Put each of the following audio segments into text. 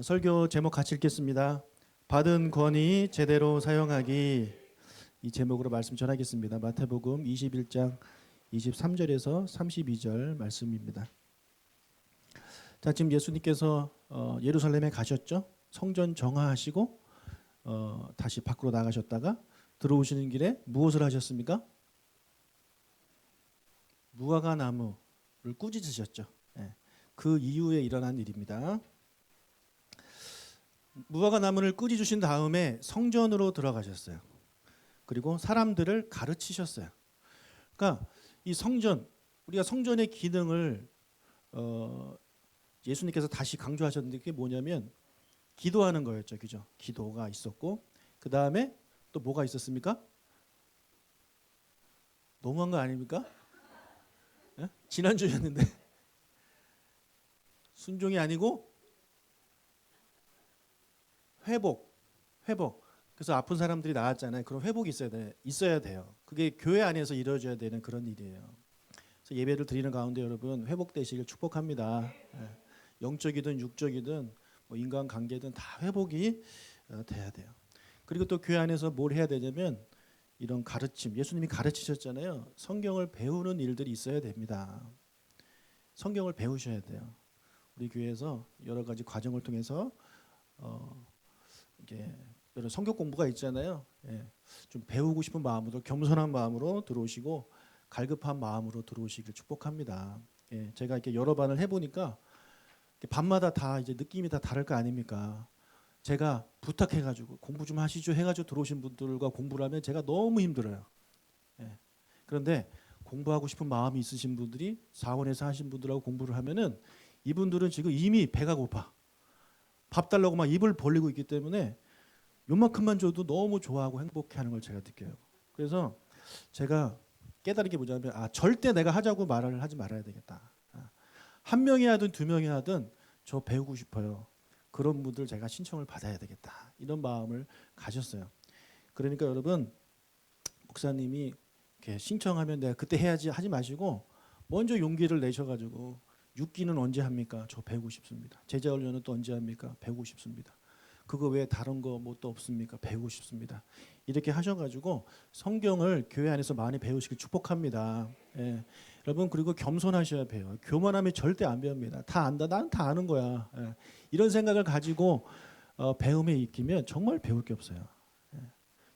설교 제목 같이 읽겠습니다. 받은 권위 제대로 사용하기. 이 제목으로 말씀 전하겠습니다. 마태복음 21장 23절에서 32절 말씀입니다. 자, 지금 예수님께서 예루살렘에 가셨죠. 성전 정화하시고 다시 밖으로 나가셨다가 들어오시는 길에 무엇을 하셨습니까? 무화과 나무를 꾸짖으셨죠. 그 이후에 일어난 일입니다. 무화과 나무를 꾸짖으신 다음에 성전으로 들어가셨어요. 그리고 사람들을 가르치셨어요. 그러니까 이 성전, 우리가 성전의 기능을 예수님께서 다시 강조하셨는데 그게 뭐냐면 기도하는 거였죠. 그죠? 기도가 있었고 그 다음에 또 뭐가 있었습니까? 너무한 거 아닙니까? 지난주였는데 순종이 아니고 회복. 그래서 아픈 사람들이 나았잖아요. 그럼 회복이 있어야 돼요. 그게 교회 안에서 이루어져야 되는 그런 일이에요. 그래서 예배를 드리는 가운데 여러분 회복되시길 축복합니다. 영적이든 육적이든 뭐 인간관계든 다 회복이 돼야 돼요. 그리고 또 교회 안에서 뭘 해야 되냐면 이런 가르침, 예수님이 가르치셨잖아요. 성경을 배우는 일들이 있어야 됩니다. 성경을 배우셔야 돼요. 우리 교회에서 여러 가지 과정을 통해서 이게 여러 성경 공부가 있잖아요. 좀 배우고 싶은 마음으로 겸손한 마음으로 들어오시고 갈급한 마음으로 들어오시길 축복합니다. 제가 이렇게 여러 반을 해보니까 반마다 다 이제 느낌이 다 다를 거 아닙니까? 제가 부탁해가지고 공부 좀 하시죠 해가지고 들어오신 분들과 공부를 하면 제가 너무 힘들어요. 그런데 공부하고 싶은 마음이 있으신 분들이 사원에서 하신 분들하고 공부를 하면은 이분들은 지금 이미 배가 고파. 밥 달라고 막 입을 벌리고 있기 때문에 요만큼만 줘도 너무 좋아하고 행복해하는 걸 제가 느껴요. 그래서 제가 깨달은 게 뭐냐면 절대 내가 하자고 말을 하지 말아야 되겠다. 한 명이 하든 두 명이 하든 저 배우고 싶어요. 그런 분들 제가 신청을 받아야 되겠다. 이런 마음을 가졌어요. 그러니까 여러분 목사님이 이렇게 신청하면 내가 그때 해야지 하지 마시고 먼저 용기를 내셔가지고 6기는 언제 합니까? 저 배우고 싶습니다. 제자훈련은 또 언제 합니까? 배우고 싶습니다. 그거 외에 다른 거 뭐 또 없습니까? 배우고 싶습니다. 이렇게 하셔가지고 성경을 교회 안에서 많이 배우시길 축복합니다. 여러분 그리고 겸손하셔야 돼요. 교만하면 절대 안 배웁니다. 다 안다. 난 다 아는 거야. 이런 생각을 가지고 배움에 익히면 정말 배울 게 없어요.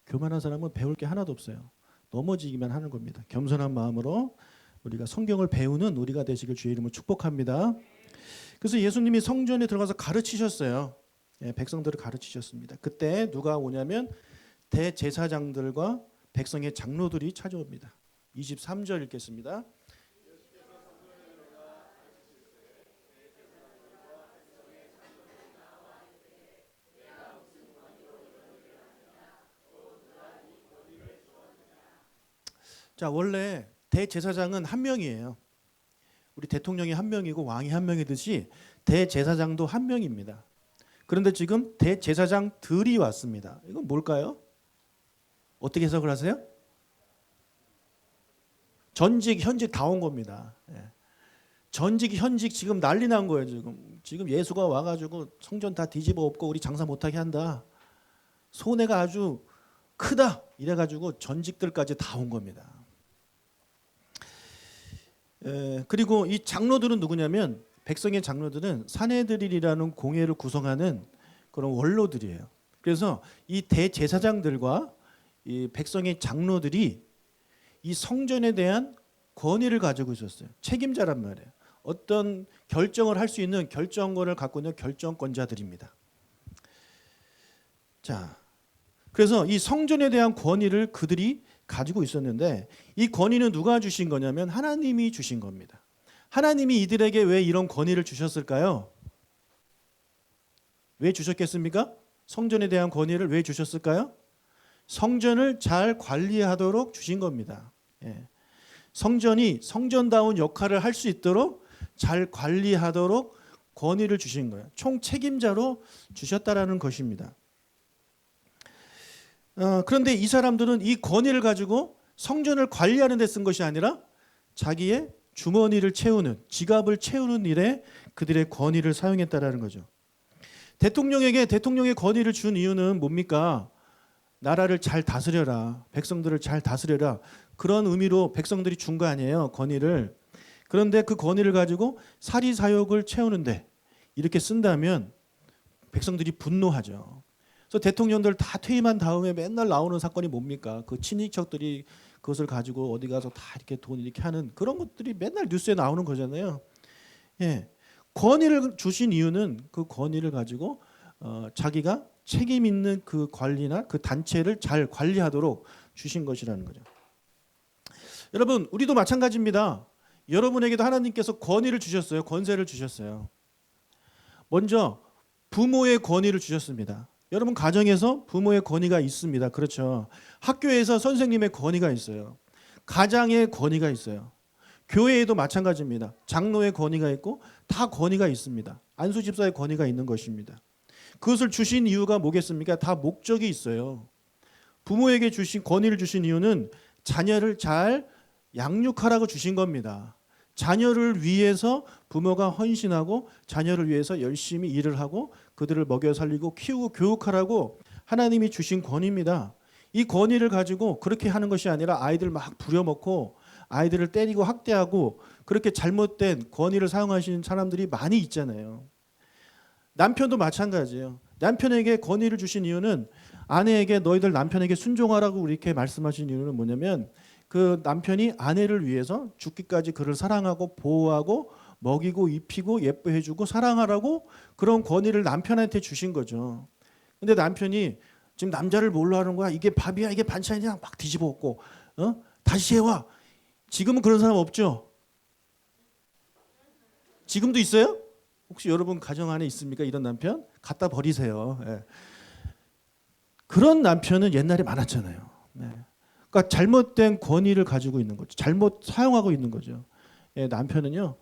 교만한 사람은 배울 게 하나도 없어요. 넘어지기만 하는 겁니다. 겸손한 마음으로 우리가 성경을 배우는 우리가 되시길 주의 이름으로 축복합니다. 그래서 예수님이 성전에 들어가서 가르치셨어요. 백성들을 가르치셨습니다. 그때 누가 오냐면 대제사장들과 백성의 장로들이 찾아옵니다. 23절 읽겠습니다. 자, 원래 대제사장은 한 명이에요. 우리 대통령이 한 명이고 왕이 한 명이듯이 대제사장도 한 명입니다. 그런데 지금 대제사장들이 왔습니다. 이건 뭘까요? 어떻게 해석을 하세요? 전직, 현직 다 온 겁니다. 전직, 현직 지금 난리 난 거예요. 지금 예수가 와가지고 성전 다 뒤집어 엎고 우리 장사 못하게 한다. 손해가 아주 크다. 이래가지고 전직들까지 다 온 겁니다. 그리고 이 장로들은 누구냐면 백성의 장로들은 산헤드린이라는 공회를 구성하는 그런 원로들이에요. 그래서 이 대제사장들과 이 백성의 장로들이 이 성전에 대한 권위를 가지고 있었어요. 책임자란 말이에요. 어떤 결정을 할 수 있는 결정권을 갖고 있는 결정권자들입니다. 자, 그래서 이 성전에 대한 권위를 그들이 가지고 있었는데 이 권위는 누가 주신 거냐면 하나님이 주신 겁니다. 하나님이 이들에게 왜 이런 권위를 주셨을까요? 왜 주셨겠습니까? 성전에 대한 권위를 왜 주셨을까요? 성전을 잘 관리하도록 주신 겁니다. 성전이 성전다운 역할을 할 수 있도록 잘 관리하도록 권위를 주신 거예요. 총 책임자로 주셨다라는 것입니다. 그런데 이 사람들은 이 권위를 가지고 성전을 관리하는 데 쓴 것이 아니라 자기의 주머니를 채우는, 지갑을 채우는 일에 그들의 권위를 사용했다라는 거죠. 대통령에게 대통령의 권위를 준 이유는 뭡니까? 나라를 잘 다스려라. 백성들을 잘 다스려라. 그런 의미로 백성들이 준 거 아니에요. 권위를. 그런데 그 권위를 가지고 사리사욕을 채우는데 이렇게 쓴다면 백성들이 분노하죠. 그래서 대통령들 다 퇴임한 다음에 맨날 나오는 사건이 뭡니까? 그 친인척들이 그것을 가지고 어디 가서 다 이렇게 돈 이렇게 하는 그런 것들이 맨날 뉴스에 나오는 거잖아요. 예. 권위를 주신 이유는 그 권위를 가지고 자기가 책임 있는 그 관리나 그 단체를 잘 관리하도록 주신 것이라는 거죠. 여러분, 우리도 마찬가지입니다. 여러분에게도 하나님께서 권위를 주셨어요. 권세를 주셨어요. 먼저 부모의 권위를 주셨습니다. 여러분 가정에서 부모의 권위가 있습니다. 그렇죠. 학교에서 선생님의 권위가 있어요. 가장의 권위가 있어요. 교회에도 마찬가지입니다. 장로의 권위가 있고 다 권위가 있습니다. 안수 집사의 권위가 있는 것입니다. 그것을 주신 이유가 뭐겠습니까? 다 목적이 있어요. 부모에게 주신 권위를 주신 이유는 자녀를 잘 양육하라고 주신 겁니다. 자녀를 위해서 부모가 헌신하고 자녀를 위해서 열심히 일을 하고 그들을 먹여 살리고 키우고 교육하라고 하나님이 주신 권위입니다. 이 권위를 가지고 그렇게 하는 것이 아니라 아이들 막 부려먹고 아이들을 때리고 학대하고 그렇게 잘못된 권위를 사용하시는 사람들이 많이 있잖아요. 남편도 마찬가지예요. 남편에게 권위를 주신 이유는 아내에게 너희들 남편에게 순종하라고 이렇게 말씀하신 이유는 뭐냐면 그 남편이 아내를 위해서 죽기까지 그를 사랑하고 보호하고 먹이고 입히고 예뻐해주고 사랑하라고 그런 권위를 남편한테 주신 거죠. 근데 남편이 지금 남자를 뭘로 하는 거야? 이게 밥이야? 이게 반찬이야? 막 뒤집어 엎고 다시 해와. 지금은 그런 사람 없죠? 지금도 있어요? 혹시 여러분 가정 안에 있습니까? 이런 남편? 갖다 버리세요. 예. 그런 남편은 옛날에 많았잖아요. 네. 그러니까 잘못된 권위를 가지고 있는 거죠. 잘못 사용하고 있는 거죠. 예, 남편은요.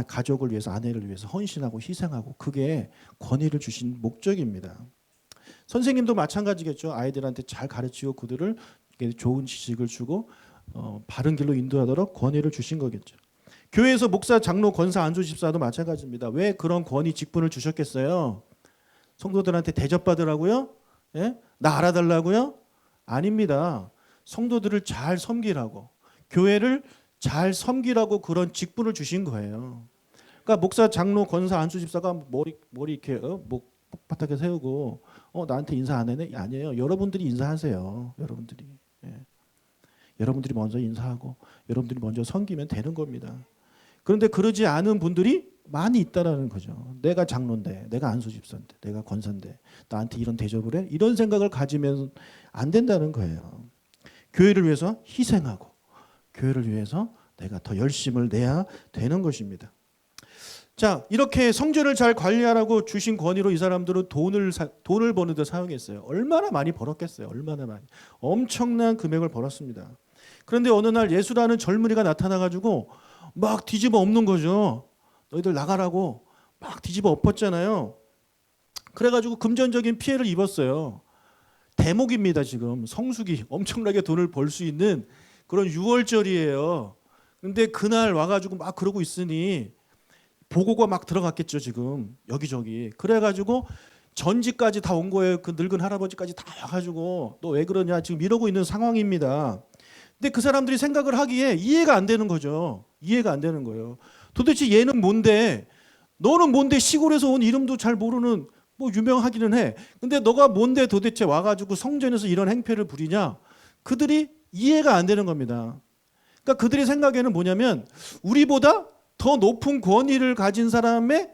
가족을 위해서 아내를 위해서 헌신하고 희생하고 그게 권위를 주신 목적입니다. 선생님도 마찬가지겠죠. 아이들한테 잘 가르치고 그들을 좋은 지식을 주고 바른 길로 인도하도록 권위를 주신 거겠죠. 교회에서 목사, 장로, 권사, 안수 집사도 마찬가지입니다. 왜 그런 권위 직분을 주셨겠어요? 성도들한테 대접받으라고요? 예? 나 알아달라고요? 아닙니다. 성도들을 잘 섬기라고 교회를 잘 섬기라고 그런 직분을 주신 거예요. 그러니까 목사, 장로, 권사, 안수 집사가 머리 이렇게 목 바닥에 세우고 나한테 인사 안 하네? 아니에요. 여러분들이 인사하세요. 여러분들이. 예. 여러분들이 먼저 인사하고 여러분들이 먼저 섬기면 되는 겁니다. 그런데 그러지 않은 분들이 많이 있다라는 거죠. 내가 장로인데, 내가 안수 집사인데, 내가 권사인데 나한테 이런 대접을 해? 이런 생각을 가지면 안 된다는 거예요. 교회를 위해서 희생하고 교회를 위해서 내가 더 열심을 내야 되는 것입니다. 자, 이렇게 성전을 잘 관리하라고 주신 권위로 이 사람들은 돈을 버는 데 사용했어요. 얼마나 많이 벌었겠어요. 얼마나 많이. 엄청난 금액을 벌었습니다. 그런데 어느 날 예수라는 젊은이가 나타나가지고 막 뒤집어 엎는 거죠. 너희들 나가라고 막 뒤집어 엎었잖아요. 그래가지고 금전적인 피해를 입었어요. 대목입니다. 지금 성수기 엄청나게 돈을 벌 수 있는 그런 6월절이에요. 근데 그날 와가지고 막 그러고 있으니 보고가 막 들어갔겠죠. 지금 여기저기. 그래가지고 전지까지 다 온 거예요. 그 늙은 할아버지까지 다 와가지고 너 왜 그러냐 지금 이러고 있는 상황입니다. 근데 그 사람들이 생각을 하기에 이해가 안 되는 거죠. 이해가 안 되는 거예요. 도대체 얘는 뭔데? 너는 뭔데? 시골에서 온 이름도 잘 모르는 뭐 유명하기는 해. 근데 너가 뭔데 도대체 와가지고 성전에서 이런 행패를 부리냐? 그들이 이해가 안 되는 겁니다. 그러니까 그들의 생각에는 뭐냐면 우리보다 더 높은 권위를 가진 사람의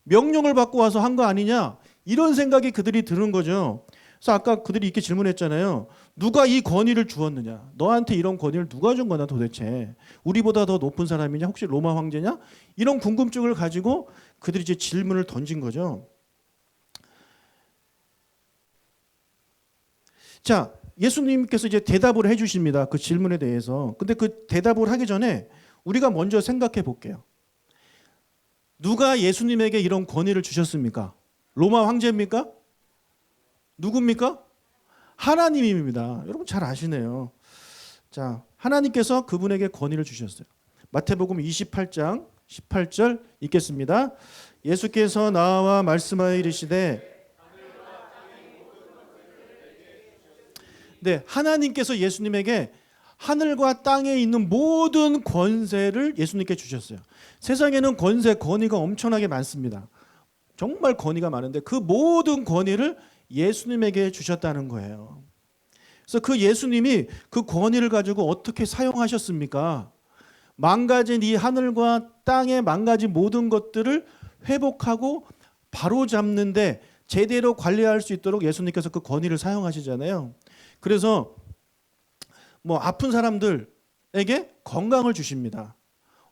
명령을 받고 와서 한 거 아니냐? 이런 생각이 그들이 드는 거죠. 그래서 아까 그들이 이렇게 질문했잖아요. 누가 이 권위를 주었느냐? 너한테 이런 권위를 누가 준 거냐 도대체? 우리보다 더 높은 사람이냐? 혹시 로마 황제냐? 이런 궁금증을 가지고 그들이 이제 질문을 던진 거죠. 자, 예수님께서 이제 대답을 해주십니다. 그 질문에 대해서. 근데 그 대답을 하기 전에 우리가 먼저 생각해 볼게요. 누가 예수님에게 이런 권위를 주셨습니까? 로마 황제입니까? 누굽니까? 하나님입니다. 여러분 잘 아시네요. 자, 하나님께서 그분에게 권위를 주셨어요. 마태복음 28장 18절 읽겠습니다. 예수께서 나와 말씀하여 이르시되, 네, 하나님께서 예수님에게 하늘과 땅에 있는 모든 권세를 예수님께 주셨어요. 세상에는 권세, 권위가 엄청나게 많습니다. 정말 권위가 많은데 그 모든 권위를 예수님에게 주셨다는 거예요. 그래서 그 예수님이 그 권위를 가지고 어떻게 사용하셨습니까? 망가진 이 하늘과 땅에 망가진 모든 것들을 회복하고 바로잡는데 제대로 관리할 수 있도록 예수님께서 그 권위를 사용하시잖아요. 그래서 아픈 사람들에게 건강을 주십니다.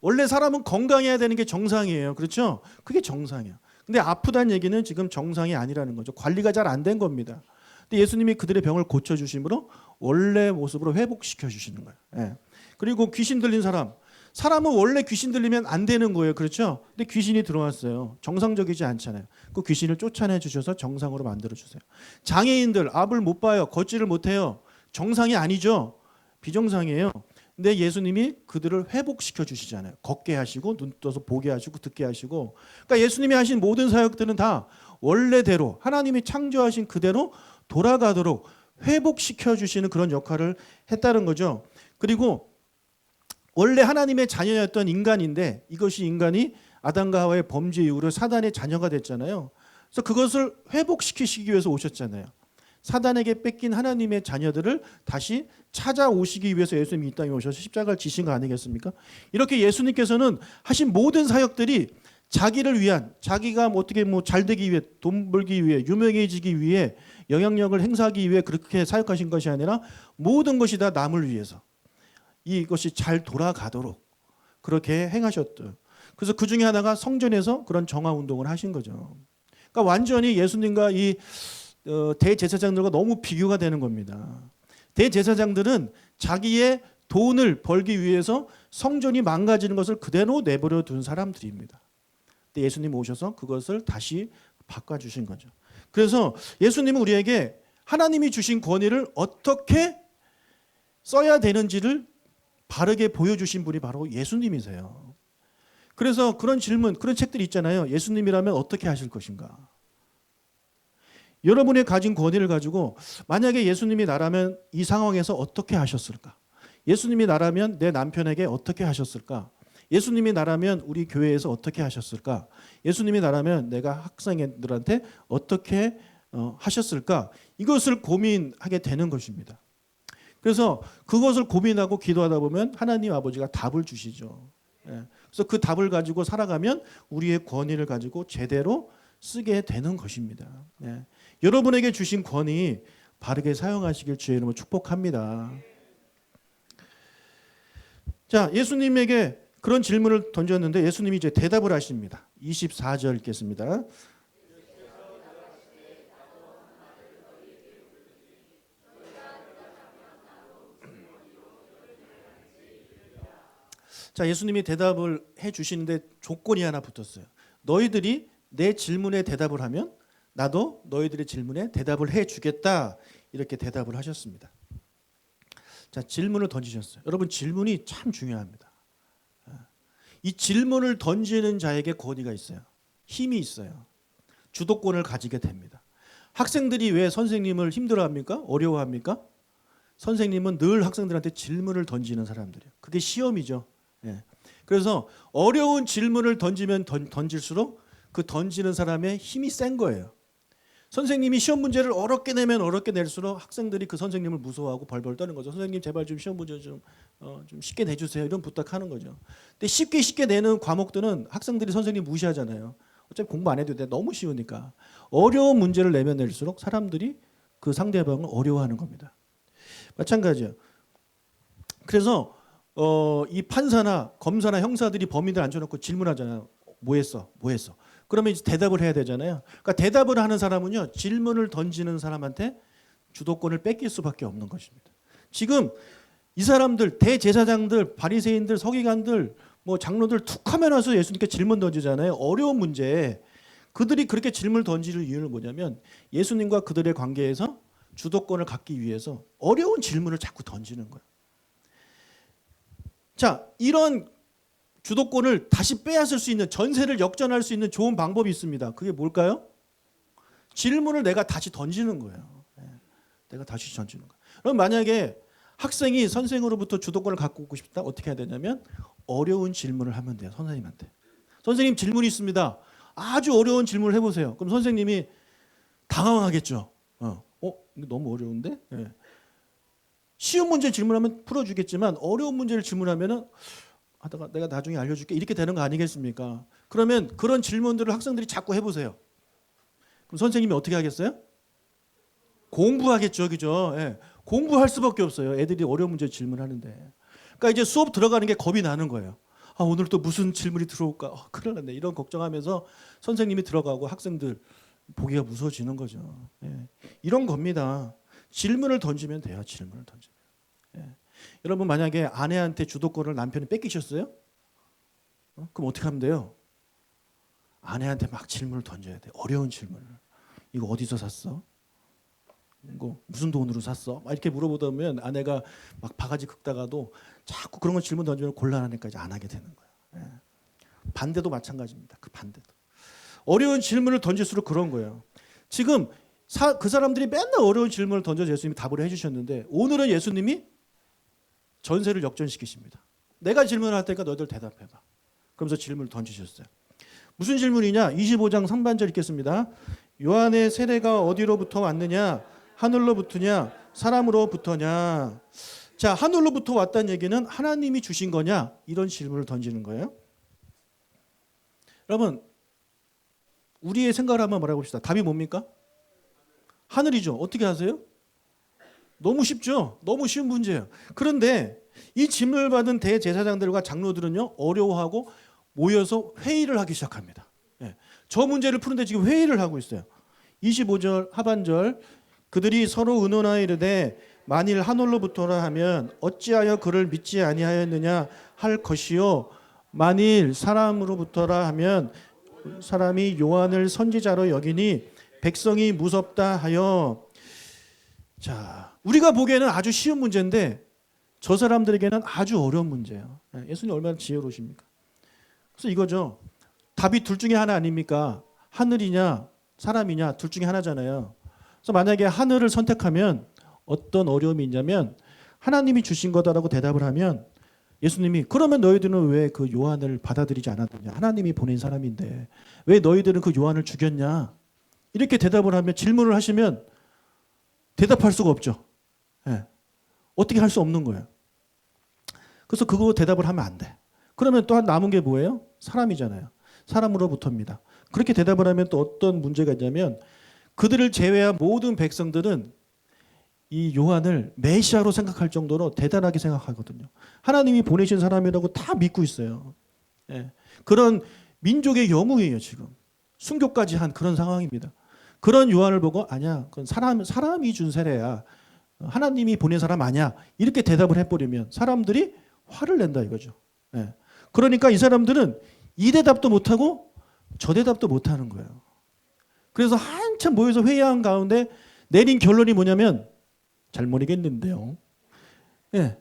원래 사람은 건강해야 되는 게 정상이에요. 그렇죠? 그게 정상이야. 근데 아프다는 얘기는 지금 정상이 아니라는 거죠. 관리가 잘 안 된 겁니다. 근데 예수님이 그들의 병을 고쳐주심으로 원래 모습으로 회복시켜 주시는 거예요. 예. 그리고 귀신 들린 사람은 원래 귀신 들리면 안 되는 거예요. 그렇죠? 근데 귀신이 들어왔어요. 정상적이지 않잖아요. 그 귀신을 쫓아내 주셔서 정상으로 만들어 주세요. 장애인들 앞을 못 봐요. 걷지를 못해요. 정상이 아니죠. 비정상이에요. 근데 예수님이 그들을 회복시켜 주시잖아요. 걷게 하시고 눈 떠서 보게 하시고 듣게 하시고. 그러니까 예수님이 하신 모든 사역들은 다 원래대로 하나님이 창조하신 그대로 돌아가도록 회복시켜 주시는 그런 역할을 했다는 거죠. 그리고 원래 하나님의 자녀였던 인간인데 이것이 인간이 아담과 하와의 범죄 이후로 사단의 자녀가 됐잖아요. 그래서 그것을 회복시키시기 위해서 오셨잖아요. 사단에게 뺏긴 하나님의 자녀들을 다시 찾아오시기 위해서 예수님이 이 땅에 오셔서 십자가를 지신 거 아니겠습니까? 이렇게 예수님께서는 하신 모든 사역들이 자기를 위한, 자기가 어떻게 잘 되기 위해, 돈 벌기 위해, 유명해지기 위해, 영향력을 행사하기 위해 그렇게 사역하신 것이 아니라 모든 것이 다 남을 위해서 이것이 잘 돌아가도록 그렇게 행하셨던. 그래서 그 중에 하나가 성전에서 그런 정화 운동을 하신 거죠. 그러니까 완전히 예수님과 이 대제사장들과 너무 비교가 되는 겁니다. 대제사장들은 자기의 돈을 벌기 위해서 성전이 망가지는 것을 그대로 내버려 둔 사람들입니다. 근데 예수님 오셔서 그것을 다시 바꿔주신 거죠. 그래서 예수님은 우리에게 하나님이 주신 권위를 어떻게 써야 되는지를 바르게 보여주신 분이 바로 예수님이세요. 그래서 그런 질문, 그런 책들이 있잖아요. 예수님이라면 어떻게 하실 것인가? 여러분의 가진 권위를 가지고 만약에 예수님이 나라면 이 상황에서 어떻게 하셨을까? 예수님이 나라면 내 남편에게 어떻게 하셨을까? 예수님이 나라면 우리 교회에서 어떻게 하셨을까? 예수님이 나라면 내가 학생들한테 어떻게 하셨을까? 이것을 고민하게 되는 것입니다. 그래서 그것을 고민하고 기도하다 보면 하나님 아버지가 답을 주시죠. 그래서 그 답을 가지고 살아가면 우리의 권위를 가지고 제대로 쓰게 되는 것입니다. 여러분에게 주신 권위 바르게 사용하시길 주의 이름으로 축복합니다. 자, 예수님에게 그런 질문을 던졌는데 예수님이 이제 대답을 하십니다. 24절 읽겠습니다. 자, 예수님이 대답을 해 주시는데 조건이 하나 붙었어요. 너희들이 내 질문에 대답을 하면 나도 너희들의 질문에 대답을 해 주겠다. 이렇게 대답을 하셨습니다. 자, 질문을 던지셨어요. 여러분, 질문이 참 중요합니다. 이 질문을 던지는 자에게 권위가 있어요. 힘이 있어요. 주도권을 가지게 됩니다. 학생들이 왜 선생님을 힘들어합니까? 어려워합니까? 선생님은 늘 학생들한테 질문을 던지는 사람들이에요. 그게 시험이죠. 그래서 어려운 질문을 던지면 던질수록 그 던지는 사람의 힘이 센 거예요. 선생님이 시험 문제를 어렵게 내면 어렵게 낼수록 학생들이 그 선생님을 무서워하고 벌벌 떠는 거죠. 선생님 제발 좀 시험 문제 좀 쉽게 내주세요. 이런 부탁하는 거죠. 근데 쉽게 내는 과목들은 학생들이 선생님 무시하잖아요. 어차피 공부 안 해도 돼. 너무 쉬우니까. 어려운 문제를 내면 낼수록 사람들이 그 상대방을 어려워하는 겁니다. 마찬가지예요. 그래서 이 판사나 검사나 형사들이 범인들 앉혀놓고 질문하잖아요. 뭐 했어? 그러면 이제 대답을 해야 되잖아요. 그러니까 대답을 하는 사람은요, 질문을 던지는 사람한테 주도권을 뺏길 수밖에 없는 것입니다. 지금 이 사람들, 대제사장들, 바리새인들, 서기관들, 장로들 툭하면 와서 예수님께 질문 던지잖아요. 어려운 문제. 그들이 그렇게 질문을 던지는 이유는 뭐냐면 예수님과 그들의 관계에서 주도권을 갖기 위해서 어려운 질문을 자꾸 던지는 거예요. 자, 이런 주도권을 다시 빼앗을 수 있는, 전세를 역전할 수 있는 좋은 방법이 있습니다. 그게 뭘까요? 질문을 내가 다시 던지는 거예요. 내가 다시 던지는 거예요. 그럼 만약에 학생이 선생으로부터 주도권을 갖고 오고 싶다, 어떻게 해야 되냐면 어려운 질문을 하면 돼요. 선생님한테. 선생님 질문이 있습니다. 아주 어려운 질문을 해보세요. 그럼 선생님이 당황하겠죠. 이거 너무 어려운데? 네. 쉬운 문제 질문하면 풀어주겠지만 어려운 문제를 질문하면은 하다가 내가 나중에 알려줄게 이렇게 되는 거 아니겠습니까? 그러면 그런 질문들을 학생들이 자꾸 해보세요. 그럼 선생님이 어떻게 하겠어요? 공부하겠죠, 그죠? 예. 공부할 수밖에 없어요. 애들이 어려운 문제 질문하는데. 그러니까 이제 수업 들어가는 게 겁이 나는 거예요. 오늘 또 무슨 질문이 들어올까? 큰일 났네. 이런 걱정하면서 선생님이 들어가고 학생들 보기가 무서워지는 거죠. 예. 이런 겁니다. 질문을 던지면 돼요. 질문을 던지면. 예. 여러분 만약에 아내한테 주도권을 남편이 뺏기셨어요? 그럼 어떻게 하면 돼요? 아내한테 막 질문을 던져야 돼. 어려운 질문을. 이거 어디서 샀어? 이거 무슨 돈으로 샀어? 막 이렇게 물어보다 보면 아내가 막 바가지 긁다가도 자꾸 그런 거 질문 던지면 곤란하니까 이제 안 하게 되는 거예요. 예. 반대도 마찬가지입니다. 그 반대도. 어려운 질문을 던질수록 그런 거예요. 지금 그 사람들이 맨날 어려운 질문을 던져서 예수님이 답을 해주셨는데 오늘은 예수님이 전세를 역전시키십니다. 내가 질문을 할 테니까 너희들 대답해봐. 그러면서 질문을 던지셨어요. 무슨 질문이냐? 25장 3반절 읽겠습니다. 요한의 세례가 어디로부터 왔느냐? 하늘로부터냐? 사람으로부터냐? 자, 하늘로부터 왔다는 얘기는 하나님이 주신 거냐? 이런 질문을 던지는 거예요. 여러분, 우리의 생각을 한번 말해봅시다. 답이 뭡니까? 하늘이죠. 어떻게 하세요? 너무 쉽죠? 너무 쉬운 문제예요. 그런데 이 질문을 받은 대제사장들과 장로들은요, 어려워하고 모여서 회의를 하기 시작합니다. 예. 저 문제를 푸는데 지금 회의를 하고 있어요. 25절 하반절, 그들이 서로 의논하여 이르되 만일 하늘로부터라 하면 어찌하여 그를 믿지 아니하였느냐 할 것이요, 만일 사람으로부터라 하면 사람이 요한을 선지자로 여기니 백성이 무섭다 하여. 자, 우리가 보기에는 아주 쉬운 문제인데 저 사람들에게는 아주 어려운 문제예요. 예수님 얼마나 지혜로우십니까? 그래서 이거죠. 답이 둘 중에 하나 아닙니까? 하늘이냐 사람이냐 둘 중에 하나잖아요. 그래서 만약에 하늘을 선택하면 어떤 어려움이 있냐면 하나님이 주신 거다라고 대답을 하면 예수님이 그러면 너희들은 왜 그 요한을 받아들이지 않았느냐? 하나님이 보낸 사람인데 왜 너희들은 그 요한을 죽였냐? 이렇게 대답을 하면, 질문을 하시면 대답할 수가 없죠. 예. 어떻게 할 수 없는 거예요. 그래서 그거 대답을 하면 안 돼. 그러면 또 남은 게 뭐예요? 사람이잖아요. 사람으로부터입니다. 그렇게 대답을 하면 또 어떤 문제가 있냐면 그들을 제외한 모든 백성들은 이 요한을 메시아로 생각할 정도로 대단하게 생각하거든요. 하나님이 보내신 사람이라고 다 믿고 있어요. 예. 그런 민족의 영웅이에요. 지금 순교까지 한 그런 상황입니다. 그런 요한을 보고 아니야, 그건 사람이 준 세례야, 하나님이 보낸 사람 아니야, 이렇게 대답을 해버리면 사람들이 화를 낸다 이거죠. 예. 그러니까 이 사람들은 이 대답도 못하고 저 대답도 못하는 거예요. 그래서 한참 모여서 회의한 가운데 내린 결론이 뭐냐면, 잘 모르겠는데요. 예.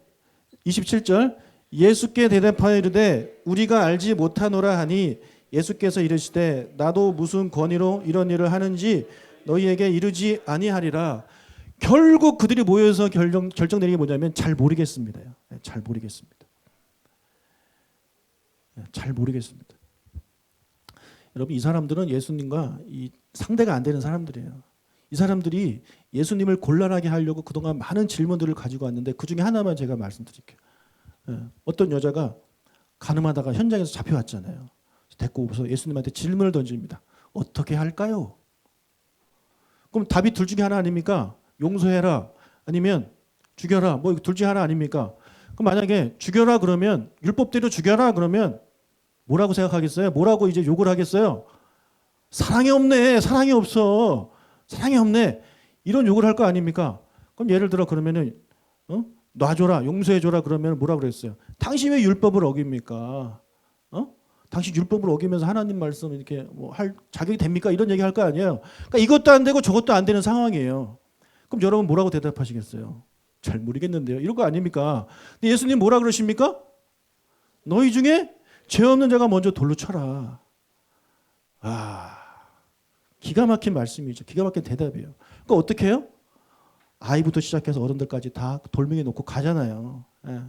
27절, 예수께 대답하여 이르되 우리가 알지 못하노라 하니 예수께서 이르시되 나도 무슨 권위로 이런 일을 하는지 너희에게 이르지 아니하리라. 결국 그들이 모여서 결정 내린 게 뭐냐면 잘 모르겠습니다. 잘 모르겠습니다. 잘 모르겠습니다. 여러분, 이 사람들은 예수님과 상대가 안 되는 사람들이에요. 이 사람들이 예수님을 곤란하게 하려고 그동안 많은 질문들을 가지고 왔는데 그 중에 하나만 제가 말씀드릴게요. 어떤 여자가 가늠하다가 현장에서 잡혀왔잖아요. 데리고 오서 예수님한테 질문을 던집니다. 어떻게 할까요? 그럼 답이 둘 중에 하나 아닙니까? 용서해라 아니면 죽여라, 뭐 둘 중에 하나 아닙니까? 그럼 만약에 죽여라 그러면, 율법대로 죽여라 그러면 뭐라고 생각하겠어요? 뭐라고 이제 욕을 하겠어요? 사랑이 없네, 사랑이 없어, 사랑이 없네, 이런 욕을 할 거 아닙니까? 그럼 예를 들어 그러면은 놔줘라, 용서해줘라 그러면 뭐라 그랬어요? 당신 왜 율법을 어깁니까? 당신 율법을 어기면서 하나님 말씀 이렇게 뭐 할 자격이 됩니까? 이런 얘기 할 거 아니에요. 그러니까 이것도 안 되고 저것도 안 되는 상황이에요. 그럼 여러분 뭐라고 대답하시겠어요? 잘 모르겠는데요. 이런 거 아닙니까? 근데 예수님 뭐라 그러십니까? 너희 중에 죄 없는 자가 먼저 돌로 쳐라. 기가 막힌 말씀이죠. 기가 막힌 대답이에요. 그러니까 어떻게 해요? 아이부터 시작해서 어른들까지 다 돌멩이 놓고 가잖아요. 예.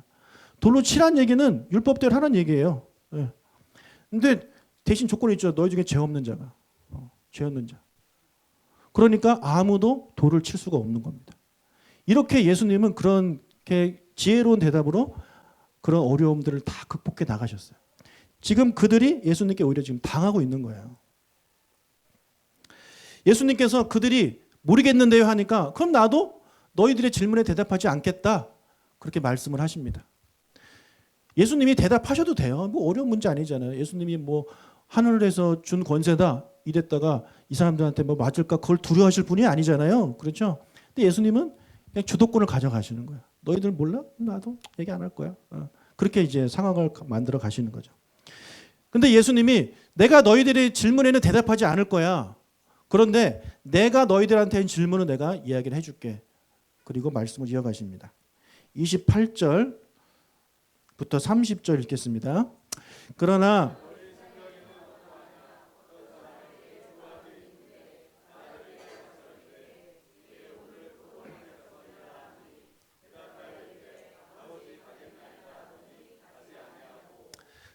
돌로 치란 얘기는 율법대로 하는 얘기예요. 예. 근데 대신 조건이 있죠. 너희 중에 죄 없는 자가. 죄 없는 자. 그러니까 아무도 돌을 칠 수가 없는 겁니다. 이렇게 예수님은 그렇게 지혜로운 대답으로 그런 어려움들을 다 극복해 나가셨어요. 지금 그들이 예수님께 오히려 지금 당하고 있는 거예요. 예수님께서 그들이 모르겠는데요 하니까 그럼 나도 너희들의 질문에 대답하지 않겠다. 그렇게 말씀을 하십니다. 예수님이 대답하셔도 돼요. 뭐 어려운 문제 아니잖아요. 예수님이 뭐 하늘에서 준 권세다 이랬다가 이 사람들한테 뭐 맞을까 그걸 두려워하실 분이 아니잖아요. 그렇죠? 근데 예수님은 그냥 주도권을 가져가시는 거예요. 너희들 몰라? 나도 얘기 안 할 거야. 그렇게 이제 상황을 만들어 가시는 거죠. 근데 예수님이 내가 너희들의 질문에는 대답하지 않을 거야. 그런데 내가 너희들한테 질문은 내가 이야기를 해줄게. 그리고 말씀을 이어가십니다. 28절부터 30절 읽겠습니다. 그러나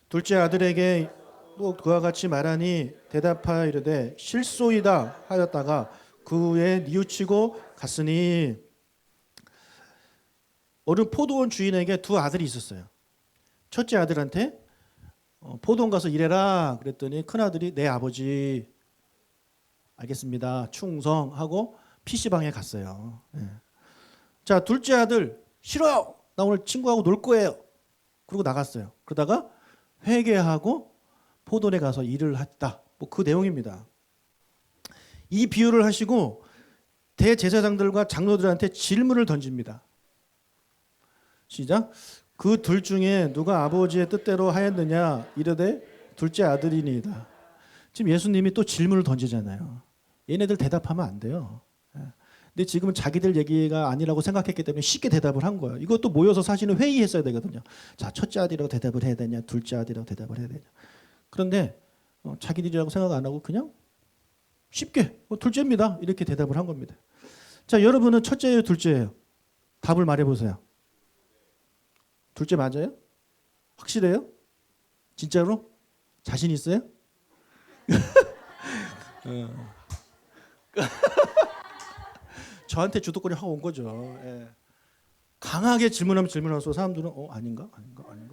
둘째 아들에게 또 그와 같이 말하니 대답하여 이르되 실소이다 하였다가 그 후에 뉘우치고 갔으니 어느 포도원 주인에게 두 아들이 있었어요. 첫째 아들한테 포도원 가서 일해라 그랬더니 큰아들이 내 아버지 알겠습니다 충성하고 PC방에 갔어요. 자 둘째 아들 싫어요 나 오늘 친구하고 놀 거예요 그러고 나갔어요. 그러다가 회개하고 포도원에 가서 일을 했다. 뭐 그 내용입니다. 이 비유를 하시고 대제사장들과 장로들한테 질문을 던집니다. 시작. 그 둘 중에 누가 아버지의 뜻대로 하였느냐 이르되 둘째 아들이니이다. 지금 예수님이 또 질문을 던지잖아요. 얘네들 대답하면 안 돼요. 근데 지금은 자기들 얘기가 아니라고 생각했기 때문에 쉽게 대답을 한 거예요. 이것도 모여서 사실은 회의했어야 되거든요. 자, 첫째 아들이라고 대답을 해야 되냐, 둘째 아들이라고 대답을 해야 되냐. 그런데 자기들이라고 생각 안 하고 그냥 쉽게 둘째입니다. 이렇게 대답을 한 겁니다. 자, 여러분은 첫째예요, 둘째예요? 답을 말해보세요. 둘째 맞아요? 확실해요? 진짜로? 자신 있어요? 저한테 주도권이 확 온 거죠. 예. 강하게 질문하면 질문할수록 사람들은 아닌가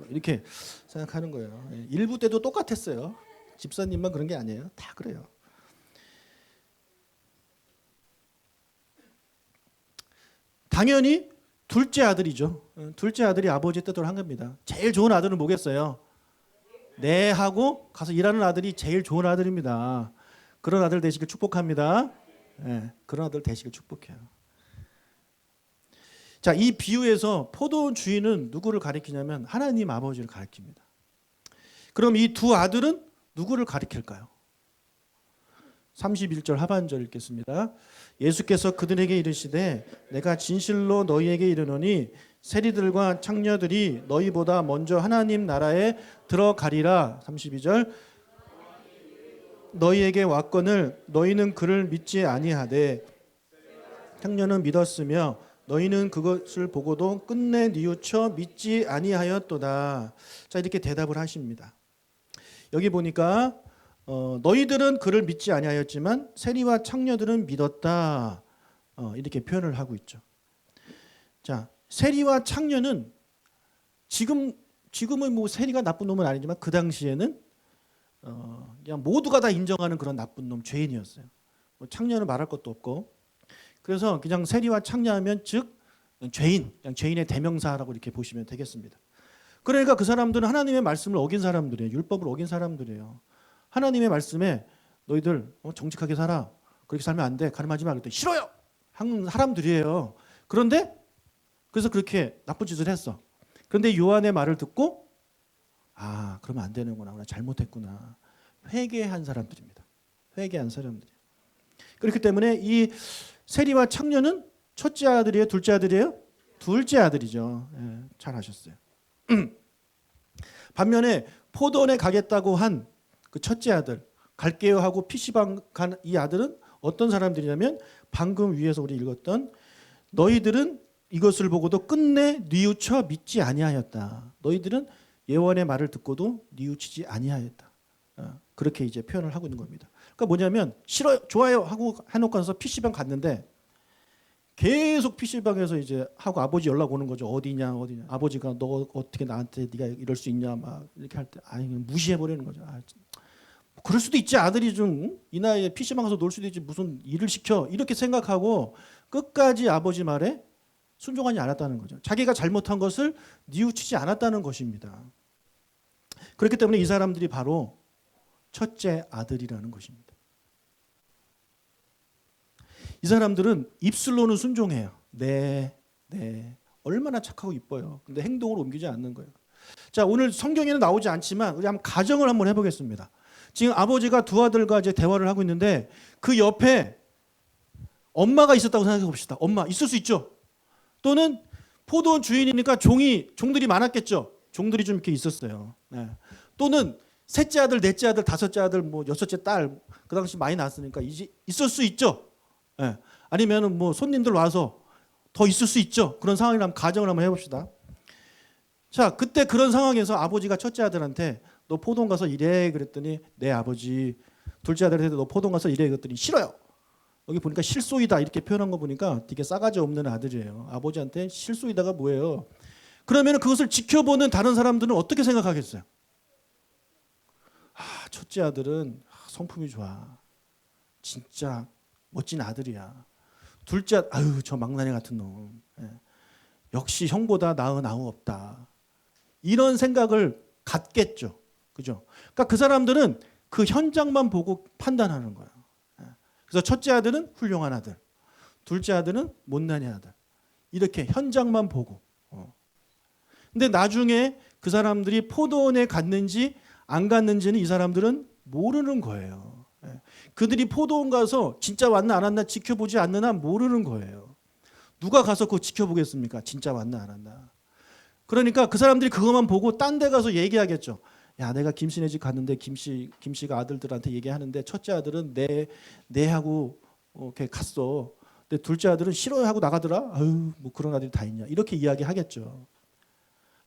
이렇게 생각하는 거예요. 예. 일부 때도 똑같았어요. 집사님만 그런 게 아니에요. 다 그래요. 당연히 둘째 아들이죠. 둘째 아들이 아버지 뜻대로 한 겁니다. 제일 좋은 아들은 뭐겠어요? 네 하고 가서 일하는 아들이 제일 좋은 아들입니다. 그런 아들 되시길 축복합니다. 네, 그런 아들 되시길 축복해요. 자, 이 비유에서 포도원 주인은 누구를 가리키냐면 하나님 아버지를 가리킵니다. 그럼 이 두 아들은 누구를 가리킬까요? 31절 하반절 읽겠습니다. 예수께서 그들에게 이르시되 내가 진실로 너희에게 이르노니 세리들과 창녀들이 너희보다 먼저 하나님 나라에 들어가리라. 32절 너희에게 왔거늘 너희는 그를 믿지 아니하되 창녀는 믿었으며 너희는 그것을 보고도 끝내 뉘우쳐 믿지 아니하였도다. 자, 이렇게 대답을 하십니다. 여기 보니까 너희들은 그를 믿지 아니하였지만 세리와 창녀들은 믿었다. 이렇게 표현을 하고 있죠. 자, 세리와 창녀는 지금은 뭐 세리가 나쁜 놈은 아니지만 그 당시에는 그냥 모두가 다 인정하는 그런 나쁜 놈, 죄인이었어요. 뭐 창녀는 말할 것도 없고, 그래서 그냥 세리와 창녀하면 즉 죄인, 그냥 죄인의 대명사라고 이렇게 보시면 되겠습니다. 그러니까 그 사람들은 하나님의 말씀을 어긴 사람들이에요. 율법을 어긴 사람들이에요. 하나님의 말씀에 너희들 정직하게 살아, 그렇게 살면 안 돼, 가늠하지 마 그랬더니 싫어요 하는 사람들이에요. 그런데 그래서 그렇게 나쁜 짓을 했어. 그런데 요한의 말을 듣고 그러면 안 되는구나, 나 잘못했구나, 회개한 사람들입니다. 회개한 사람들이에요. 그렇기 때문에 이 세리와 창녀는 첫째 아들이에요, 둘째 아들이에요? 둘째 아들이죠. 예, 잘 하셨어요. 반면에 포도원에 가겠다고 한 그 첫째 아들, 갈게요 하고 PC방 간 이 아들은 어떤 사람들이냐면 방금 위에서 우리 읽었던 너희들은 이것을 보고도 끝내 뉘우쳐 믿지 아니하였다. 너희들은 예언의 말을 듣고도 뉘우치지 아니하였다. 그렇게 이제 표현을 하고 있는 겁니다. 그러니까 뭐냐면 싫어요, 좋아요 하고 해놓고 나서 PC방 갔는데 계속 PC방에서 이제 하고 아버지 연락 오는 거죠. 어디냐. 아버지가 너 어떻게 나한테 네가 이럴 수 있냐 막 이렇게 할 때 아니 무시해 버리는 거죠. 그럴 수도 있지. 아들이 좀 이 나이에 PC방 가서 놀 수도 있지. 무슨 일을 시켜. 이렇게 생각하고 끝까지 아버지 말에 순종하지 않았다는 거죠. 자기가 잘못한 것을 뉘우치지 않았다는 것입니다. 그렇기 때문에 이 사람들이 바로 첫째 아들이라는 것입니다. 이 사람들은 입술로는 순종해요. 네. 얼마나 착하고 이뻐요. 근데 행동으로 옮기지 않는 거예요. 자, 오늘 성경에는 나오지 않지만 우리 한번 가정을 한번 해보겠습니다. 지금 아버지가 두 아들과 이제 대화를 하고 있는데 그 옆에 엄마가 있었다고 생각해 봅시다. 엄마 있을 수 있죠. 또는 포도원 주인이니까 종들이 많았겠죠. 종들이 좀 이렇게 있었어요. 네. 또는 셋째 아들, 넷째 아들, 다섯째 아들, 뭐 여섯째 딸, 그 당시 많이 낳았으니까 이제 있을 수 있죠. 네. 아니면은 뭐 손님들 와서 더 있을 수 있죠. 그런 상황이라면 가정을 한번 해봅시다. 자, 그때 그런 상황에서 아버지가 첫째 아들한테 너 포도원 가서 일해 그랬더니 네 아버지. 둘째 아들한테 너 포도원 가서 일해 그랬더니 싫어요. 여기 보니까 실소이다 이렇게 표현한 거 보니까 되게 싸가지 없는 아들이에요. 아버지한테 실소이다가 뭐예요? 그러면 그것을 지켜보는 다른 사람들은 어떻게 생각하겠어요? 첫째 아들은 성품이 좋아. 진짜 멋진 아들이야. 둘째 아유 저 망나니 같은 놈. 역시 형보다 나은 아우 없다. 이런 생각을 갖겠죠. 그죠? 그러니까 그 사람들은 그 현장만 보고 판단하는 거예요. 그래서 첫째 아들은 훌륭한 아들, 둘째 아들은 못난이 아들. 이렇게 현장만 보고. 근데 나중에 그 사람들이 포도원에 갔는지 안 갔는지는 이 사람들은 모르는 거예요. 그들이 포도원 가서 진짜 왔나 안 왔나 지켜보지 않는 한 모르는 거예요. 누가 가서 그거 지켜보겠습니까? 진짜 왔나 안 왔나. 그러니까 그 사람들이 그것만 보고 딴 데 가서 얘기하겠죠. 야, 내가 김씨네 집 갔는데 김씨가 아들들한테 얘기하는데 첫째 아들은 내하고 이렇게 갔어. 근데 둘째 아들은 싫어요 하고 나가더라. 아유, 뭐 그런 아들이 다 있냐. 이렇게 이야기하겠죠.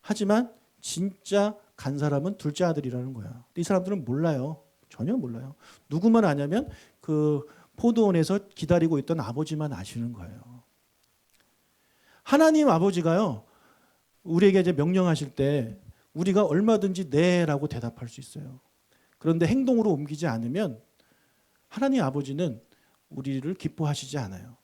하지만 진짜 간 사람은 둘째 아들이라는 거야. 이 사람들은 몰라요. 전혀 몰라요. 누구만 아냐면 그 포도원에서 기다리고 있던 아버지만 아시는 거예요. 하나님 아버지가요. 우리에게 이제 명령하실 때 우리가 얼마든지 네라고 대답할 수 있어요. 그런데 행동으로 옮기지 않으면 하나님 아버지는 우리를 기뻐하시지 않아요.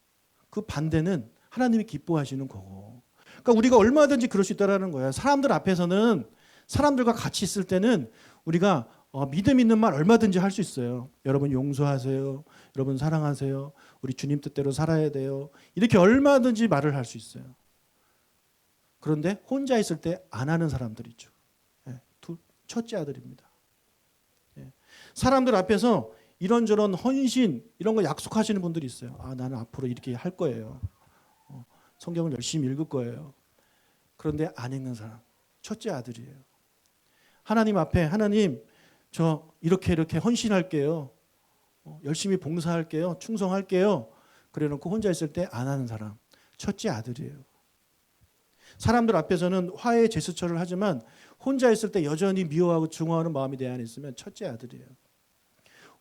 그 반대는 하나님이 기뻐하시는 거고. 그러니까 우리가 얼마든지 그럴 수 있다는 거예요. 사람들 앞에서는 사람들과 같이 있을 때는 우리가 믿음 있는 말 얼마든지 할 수 있어요. 여러분 용서하세요. 여러분 사랑하세요. 우리 주님 뜻대로 살아야 돼요. 이렇게 얼마든지 말을 할 수 있어요. 그런데 혼자 있을 때 안 하는 사람들이 있죠. 첫째 아들입니다. 사람들 앞에서 이런저런 헌신 이런 거 약속하시는 분들이 있어요. 나는 앞으로 이렇게 할 거예요. 성경을 열심히 읽을 거예요. 그런데 안 읽는 사람 첫째 아들이에요. 하나님 앞에 하나님 저 이렇게 헌신할게요. 열심히 봉사할게요. 충성할게요. 그래놓고 혼자 있을 때 안 하는 사람 첫째 아들이에요. 사람들 앞에서는 화해 제스처를 하지만 혼자 있을 때 여전히 미워하고 증오하는 마음이 내 안에 있으면 첫째 아들이에요.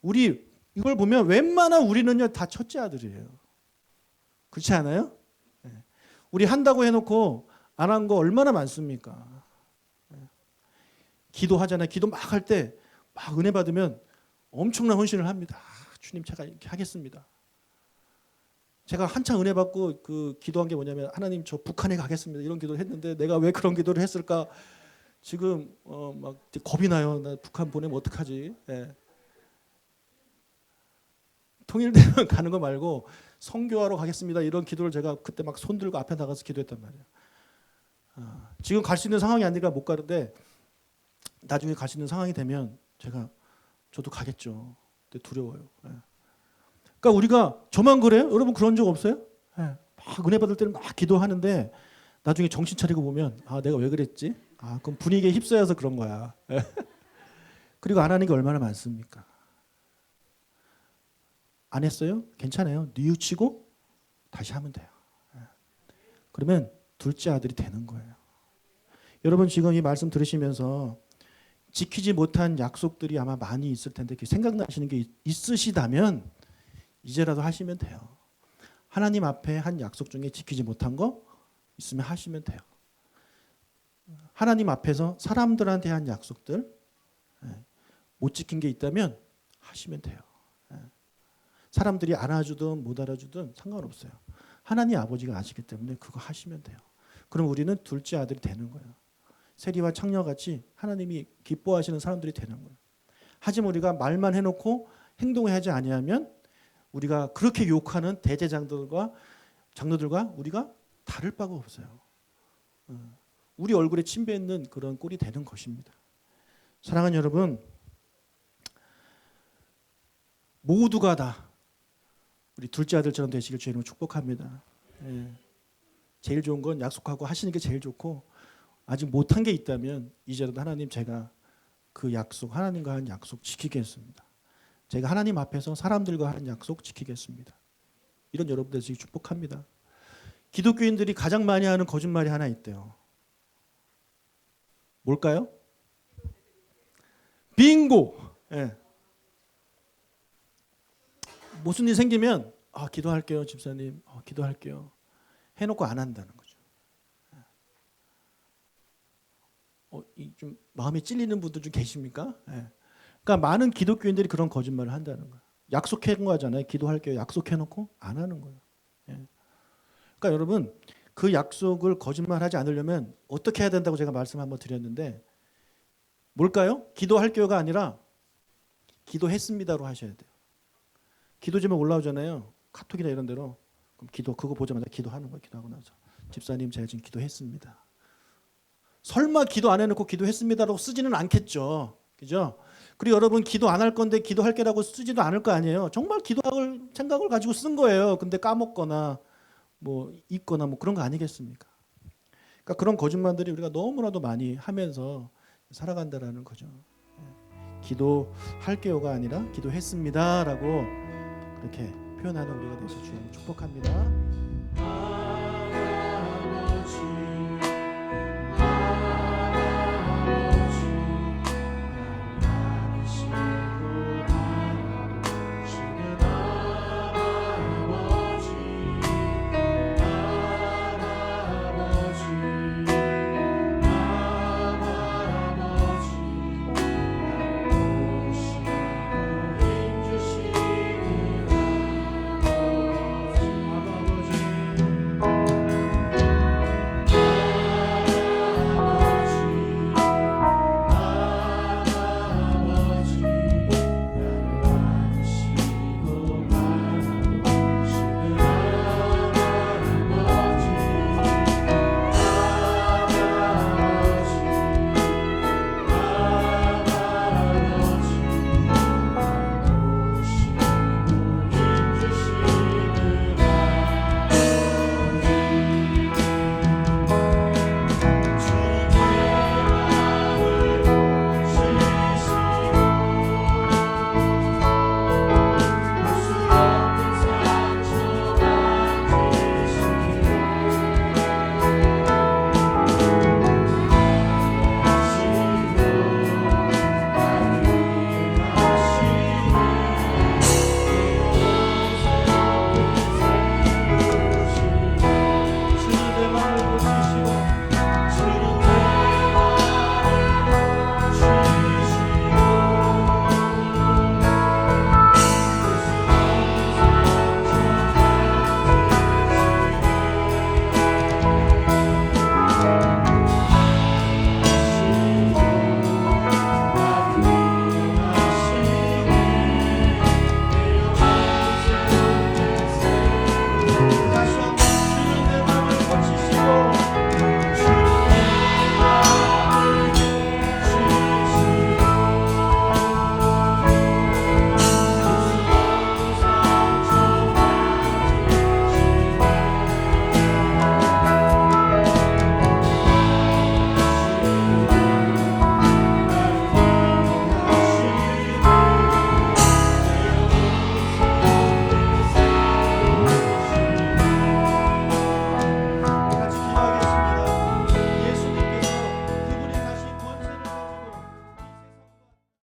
우리 이걸 보면 웬만한 우리는요 다 첫째 아들이에요. 그렇지 않아요? 우리 한다고 해놓고 안 한 거 얼마나 많습니까? 기도하잖아요. 기도 막 할 때 막 은혜 받으면 엄청난 헌신을 합니다. 주님 제가 이렇게 하겠습니다. 제가 한창 은혜 받고 그 기도한 게 뭐냐면 하나님 저 북한에 가겠습니다. 이런 기도를 했는데 내가 왜 그런 기도를 했을까? 지금 막 겁이 나요. 나 북한 보내면 어떡하지? 통일되면 가는 거 말고 선교하러 가겠습니다. 이런 기도를 제가 그때 막 손 들고 앞에 나가서 기도했단 말이에요. 지금 갈 수 있는 상황이 아니라 못 가는데 나중에 갈 수 있는 상황이 되면 저도 가겠죠. 근데 두려워요. 그러니까 우리가 저만 그래요? 여러분 그런 적 없어요? 막 은혜 받을 때는 막 기도하는데 나중에 정신 차리고 보면 내가 왜 그랬지? 그럼 분위기에 휩싸여서 그런 거야. 그리고 안 하는 게 얼마나 많습니까? 안 했어요? 괜찮아요. 뉘우치고 다시 하면 돼요. 그러면 둘째 아들이 되는 거예요. 여러분 지금 이 말씀 들으시면서 지키지 못한 약속들이 아마 많이 있을 텐데 생각나시는 게 있으시다면 이제라도 하시면 돼요. 하나님 앞에 한 약속 중에 지키지 못한 거 있으면 하시면 돼요. 하나님 앞에서 사람들한테 한 약속들 못 지킨 게 있다면 하시면 돼요. 사람들이 알아주든 못 알아주든 상관없어요. 하나님 아버지가 아시기 때문에 그거 하시면 돼요. 그럼 우리는 둘째 아들이 되는 거예요. 세리와 창녀같이 하나님이 기뻐하시는 사람들이 되는 거예요. 하지만 우리가 말만 해놓고 행동을 하지 아니하면 우리가 그렇게 욕하는 대제장들과 장로들과 우리가 다를 바가 없어요. 우리 얼굴에 침 뱉는 그런 꼴이 되는 것입니다. 사랑하는 여러분, 모두가 다 우리 둘째 아들처럼 되시길 주님으로 축복합니다. 제일 좋은 건 약속하고 하시는 게 제일 좋고 아직 못한 게 있다면 이제라도 하나님 제가 그 약속 하나님과 한 약속 지키겠습니다. 제가 하나님 앞에서 사람들과 한 약속 지키겠습니다. 이런 여러분들 되시길 축복합니다. 기독교인들이 가장 많이 하는 거짓말이 하나 있대요. 뭘까요? 빙고. 무슨 일 생기면 기도할게요 집사님, 기도할게요 해놓고 안 한다는 거죠. 좀 마음이 찔리는 분들 좀 계십니까? 그러니까 많은 기독교인들이 그런 거짓말을 한다는 거예요. 약속한 거잖아요. 기도할게요 약속해놓고 안 하는 거예요. 그러니까 여러분 그 약속을 거짓말하지 않으려면 어떻게 해야 된다고 제가 말씀 한번 드렸는데 뭘까요? 기도할게요가 아니라 기도했습니다로 하셔야 돼요. 기도 제목 올라오잖아요. 카톡이나 이런 데로. 그럼 기도 그거 보자마자 기도하는 거예요. 기도하고 나서 집사님 제가 지금 기도했습니다. 설마 기도 안 해놓고 기도했습니다라고 쓰지는 않겠죠. 그죠? 그리고 여러분 기도 안 할 건데 기도할 게라고 쓰지도 않을 거 아니에요. 정말 기도할 생각을 가지고 쓴 거예요. 근데 까먹거나 뭐 잊거나 뭐 그런 거 아니겠습니까? 그러니까 그런 거짓말들이 우리가 너무나도 많이 하면서 살아간다라는 거죠. 기도할게요가 아니라 기도했습니다라고 그렇게 표현하는 우리가 되시 주님 축복합니다. 아버지